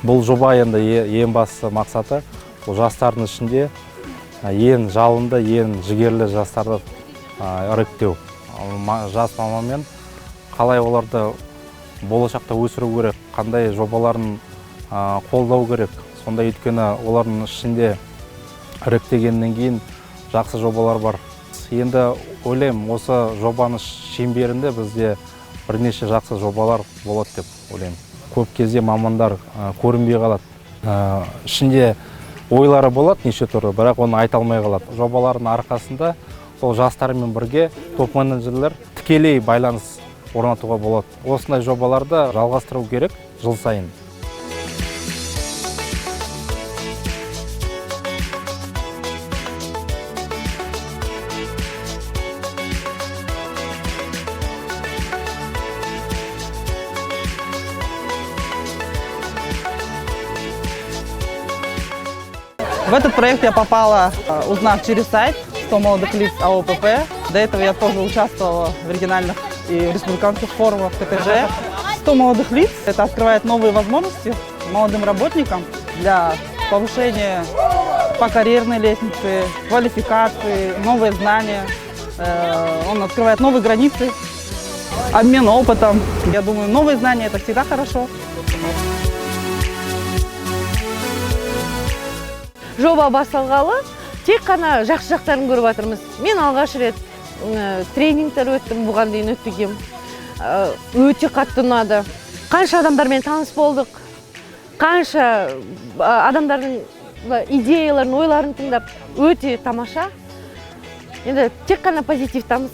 Бұл жоба енді ең басты мақсаты бұл жастардың ішінде ең жалынды, ең жігерлі жастарды іріктеу. Жас маманмен қалай оларды болашақта өсіру керек, қандай жобаларын қолдау керек. Сонда өйткені олардың ішінде іріктегеннен кейін жақсы жобалар бар. Енді ойлаймын, осы жобаның шеңберінде бізде бірнеше жақсы жобалар болады деп ойлаймын. Көп кезде мамандар көрінбей қалады. Ішінде ойлары болады неше түрлі, бірақ оны айта алмай қалады. Жобалардың арқасында сол жастармен бірге топ-менеджерлер тікелей байланыс орнатуға болады. Осындай жобаларды жалғастыру керек жыл сайын. В этот проект я попала, узнав через сайт 100 молодых лиц АОПП. До этого я тоже участвовала в региональных и республиканских форумах КТЖ. 100 молодых лиц – это открывает новые возможности молодым работникам для повышения по карьерной лестнице, квалификации, новые знания. Он открывает новые границы, обмен опытом. Я думаю, новые знания – это всегда хорошо. Жоба басталғалы тек қана жақсы жақтарын көріп жатырмыз. Мен алғаш рет тренингтер өттім, бұған дейін өтпегем. Өте қатты ұнады. Қанша адамдармен таныс болдық, қанша адамдардың идеяларын, ойларын тыңдап, өте тамаша. Енді тек қана позитивтамыз.